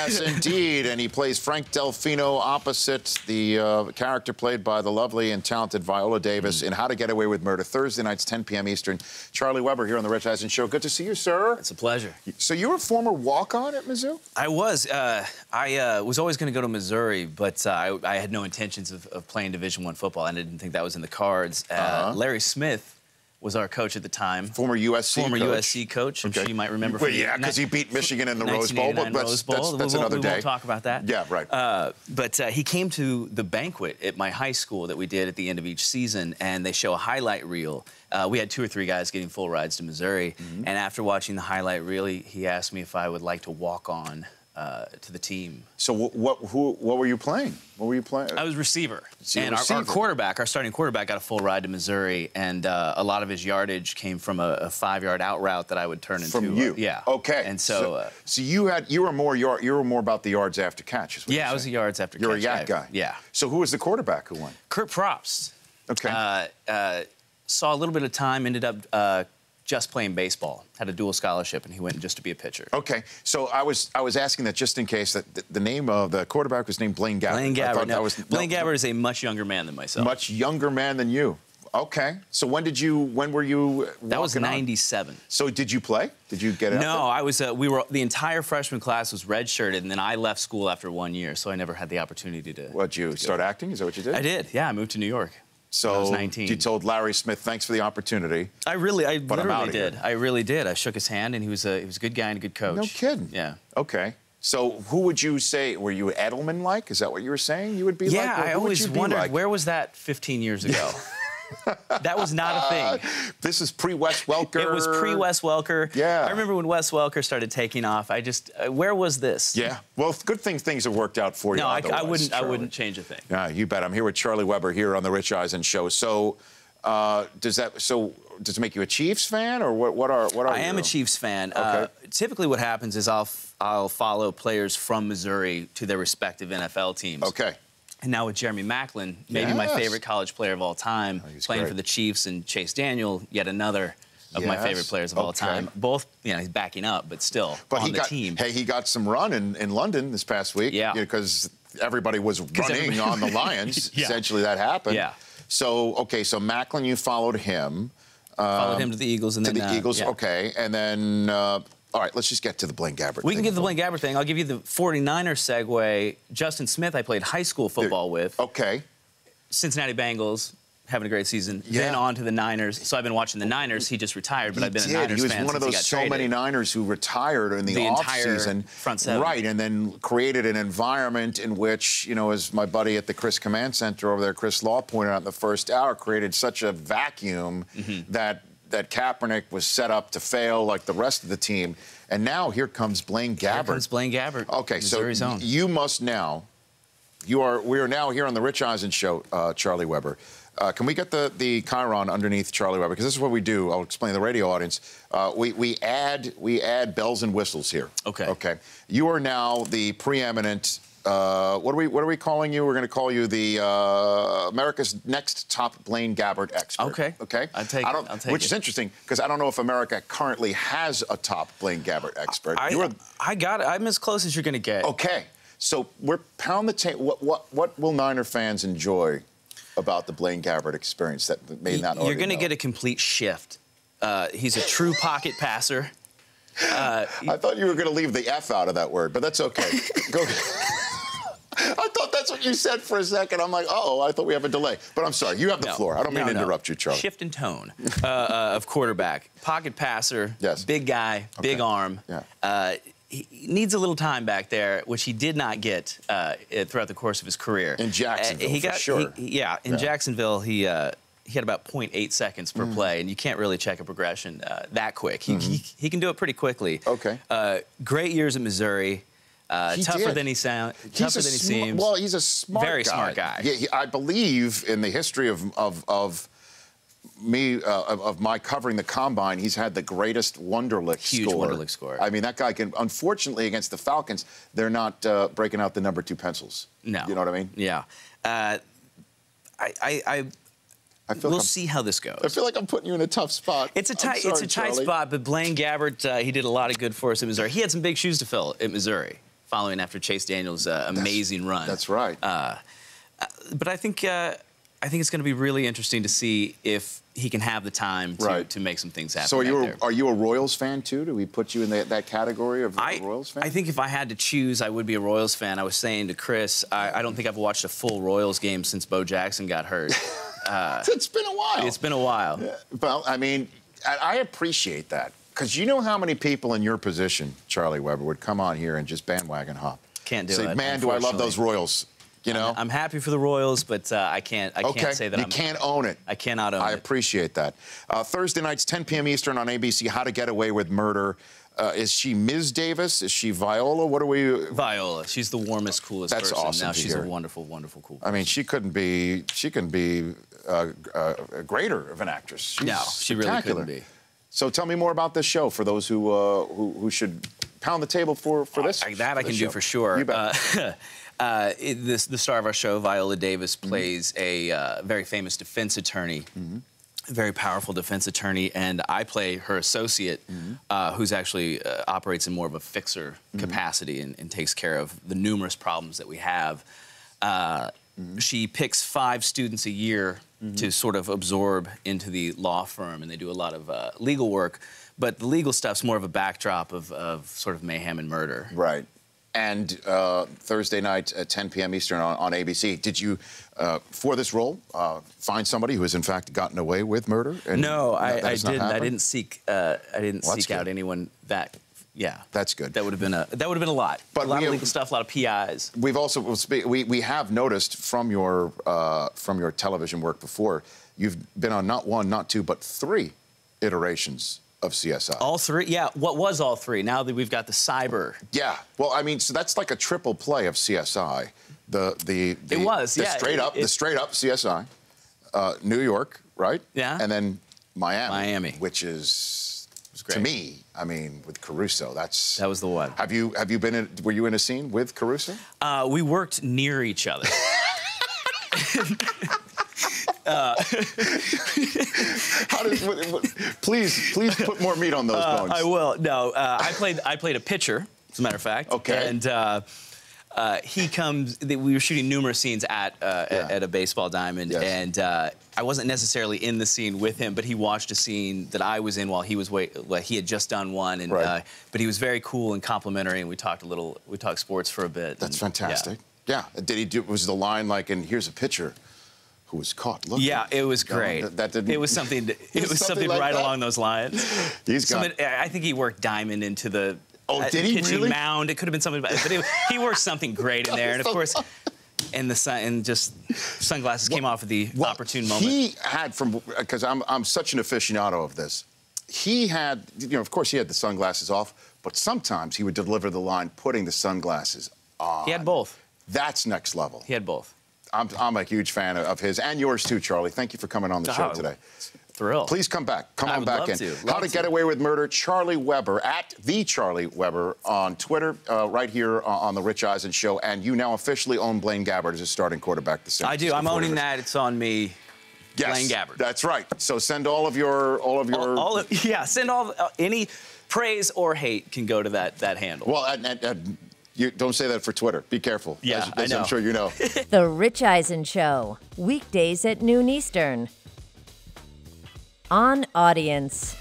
Yes, indeed. And he plays Frank Delfino opposite the character played by the lovely and talented Viola Davis in How to Get Away with Murder, Thursday nights, 10 p.m. Eastern. Charlie Weber here on The Rich Eisen Show. Good to see you, sir. It's a pleasure. So you were a former walk-on at Mizzou? I was. I was always going to go to Missouri, but I had no intentions of playing Division I football, and I didn't think that was in the cards. Larry Smith was our coach at the time. Former USC Former coach. USC coach. I'm sure you might remember. Well, yeah, because he beat Michigan in the Rose Bowl, but that's another day. We won't talk about that. Yeah, right. But he came to the banquet at my high school that we did at the end of each season, and they show a highlight reel. We had 2 or 3 guys getting full rides to Missouri, and after watching the highlight reel, he asked me if I would like to walk on to the team. So what were you playing? What were you playing? I was receiver. And receiver. Our quarterback, our starting quarterback, got a full ride to Missouri, and a lot of his yardage came from a 5-yard out route that I would turn into. From you? Yeah. Okay. And so you were more about the yards after catch, is what yeah, I was a yards after catch. You're a yak guy. Yeah. So who was the quarterback who won? Kurt Propst. Okay. Saw a little bit of time, ended up just playing baseball, had a dual scholarship, and he went just to be a pitcher. Okay, so I was asking that just in case that the name of the quarterback was named Blaine Gabbert. Blaine Gabbert. Blaine Gabbert is a much younger man than myself. Much younger man than you. Okay, so when were you? That was '97. So did you play? Did you get out? No, I was. The entire freshman class was redshirted, and then I left school after 1 year, so I never had the opportunity to. What, you start acting? Is that what you did? I did. Yeah, I moved to New York. So I was 19. You told Larry Smith, "Thanks for the opportunity." I literally did. Here. I really did. I shook his hand, and he was a good guy and a good coach. No kidding. Yeah. Okay. So who would you say? Were you Edelman-like? Is that what you were saying? You would be like? Yeah, I always wondered where was that 15 years ago. That was not a thing. This is pre-Wes Welker. It was pre-Wes Welker. Yeah. I remember when Wes Welker started taking off. I just, where was this? Yeah. Well, good thing things have worked out for you. No, I wouldn't change a thing. Yeah, you bet. I'm here with Charlie Weber here on the Rich Eisen Show. So, does it make you a Chiefs fan, or what are you? I am a Chiefs fan. Okay. Typically, what happens is I'll follow players from Missouri to their respective NFL teams. Okay. And now with Jeremy Maclin, maybe my favorite college player of all time, playing for the Chiefs, and Chase Daniel, yet another of my favorite players of all time. Both, he's backing up, but still on the team. Hey, he got some run in London this past week. Yeah. Because everybody was running on the Lions. Yeah. Essentially, that happened. Yeah. So, okay, so Maclin, you followed him. Followed him to the Eagles, and then to the Eagles. Yeah. Okay, and then. All right, let's just get to the Blaine Gabbert thing. We can get to the Blaine Gabbert thing. I'll give you the 49ers segue. Justin Smith, I played high school football with. Okay. Cincinnati Bengals, having a great season. Yeah. Then on to the Niners. So I've been watching the Niners. He just retired, but I've been a Niners fan since he got traded. He was one of those so many Niners who retired in the offseason. Front seven. Right, and then created an environment in which, as my buddy at the Chris Command Center over there, Chris Law, pointed out in the first hour, created such a vacuum that Kaepernick was set up to fail like the rest of the team. And now here comes Blaine Gabbert. Here comes Blaine Gabbert. Okay, Missouri's own. You must now. We are now here on the Rich Eisen Show, Charlie Weber. Can we get the chyron underneath Charlie Weber? Because this is what we do. I'll explain to the radio audience. We add bells and whistles here. Okay. Okay. You are now the preeminent. What are we calling you? We're going to call you the America's next top Blaine Gabbert expert. Okay. Okay. I'll take it. Which is interesting because I don't know if America currently has a top Blaine Gabbert expert. I got it. I'm as close as you're going to get. Okay. So we're pound the table. What will Niner fans enjoy about the Blaine Gabbert experience that may not already You're going to know? get a complete shift. He's a true pocket passer. I thought you were going to leave the F out of that word, but that's okay. Go. I thought that's what you said for a second. I'm like, uh-oh, I thought we have a delay. But I'm sorry, you have the floor. I don't mean to interrupt you, Charlie. Shift in tone of quarterback. Pocket passer, big guy, big arm. Yeah. He needs a little time back there, which he did not get throughout the course of his career. In Jacksonville, for sure. In Jacksonville, he had about 0.8 seconds per play, and you can't really check a progression that quick. He can do it pretty quickly. Okay. Great years at Missouri. Tougher than he seems. Well, he's a smart Very guy. smart guy. Yeah, I believe in the history of my covering the combine, he's had the greatest Wonderlic score. Huge Wonderlic score. I mean, that guy can. Unfortunately, against the Falcons, they're not breaking out the number 2 pencils. No. You know what I mean? Yeah. We'll see how this goes. I feel like I'm putting you in a tough spot. It's a tight spot, but Blaine Gabbert, he did a lot of good for us at Missouri. He had some big shoes to fill at Missouri. following after Chase Daniels' amazing run. That's right. But I think it's going to be really interesting to see if he can have the time to make some things happen. So are you a Royals fan too? Do we put you in that category of Royals fan? I think if I had to choose, I would be a Royals fan. I was saying to Chris, I don't think I've watched a full Royals game since Bo Jackson got hurt. It's been a while. It's been a while. Yeah. Well, I mean, I appreciate that because you know how many people in your position, Charlie Weber, would come on here and just bandwagon hop. Can't do it. Say, man, do I love those Royals. You know? I'm happy for the Royals, but I can't say that you can't own it. I cannot own it. I appreciate that. Thursday nights, 10 p.m. Eastern on ABC, How to Get Away with Murder. Is she Ms. Davis? Is she Viola? What are we? Viola. She's the warmest, coolest person. That's awesome. Now she's a wonderful, wonderful, cool person. I mean, she can be greater of an actress. She's no, she really couldn't be. So tell me more about this show for those who should pound the table for this. That I can do for sure. You bet. The star of our show, Viola Davis, plays a very famous defense attorney, a very powerful defense attorney, and I play her associate, who's actually operates in more of a fixer capacity and takes care of the numerous problems that we have. She picks 5 students a year to sort of absorb into the law firm, and they do a lot of legal work, but the legal stuff's more of a backdrop of sort of mayhem and murder. Right. And Thursday night at 10 p.m. Eastern on ABC. Did you, for this role, find somebody who has in fact gotten away with murder? And no, I didn't. I didn't seek. I didn't seek out anyone that. Yeah, that's good. That would have been a lot. But a lot of legal stuff, a lot of PIs. We've also we have noticed from your television work before, you've been on not 1, not 2, but 3 iterations of CSI. All 3? Yeah, what was all 3? Now that we've got the cyber. Yeah, well, I mean, so that's like a triple play of CSI. The straight up CSI, New York, right? Yeah. And then Miami. Miami. Which is, to me, I mean, with Caruso, that was the one. Have you been in, were you in a scene with Caruso? We worked near each other. Please put more meat on those bones. I will. No, I played a pitcher, as a matter of fact. Okay. And he comes. We were shooting numerous scenes at a baseball diamond, yes. And I wasn't necessarily in the scene with him, but he watched a scene that I was in while he was he had just done one, and right. But he was very cool and complimentary, and we talked sports for a bit. That's fantastic. Yeah. Did he do? Was the line like, "And here's a pitcher who was caught looking"? Yeah, it was great. It was something. It was something like right along those lines. I think he worked diamond into the. Oh, did he pitching really? mound. It could have been something, but he worked something great in there, and of course, and the sun and just sunglasses came off at the opportune moment. He had because I'm such an aficionado of this. He had, of course, he had the sunglasses off, but sometimes he would deliver the line putting the sunglasses on. He had both. That's next level. He had both. I'm a huge fan of his and yours too, Charlie. Thank you for coming on the show today. Thrilled. Please come back. Come on back in. How to Get Away with Murder, Charlie Weber, at the Charlie Weber on Twitter, right here on the Rich Eisen Show. And you now officially own Blaine Gabbert as a starting quarterback. I do. I'm owning that. It's on me. Yes, Blaine Gabbert. That's right. So send all of your. Send any praise or hate can go to that handle. Well, you don't say that for Twitter. Be careful. Yeah, as I'm sure you know. The Rich Eisen Show, weekdays at noon Eastern. On Audience.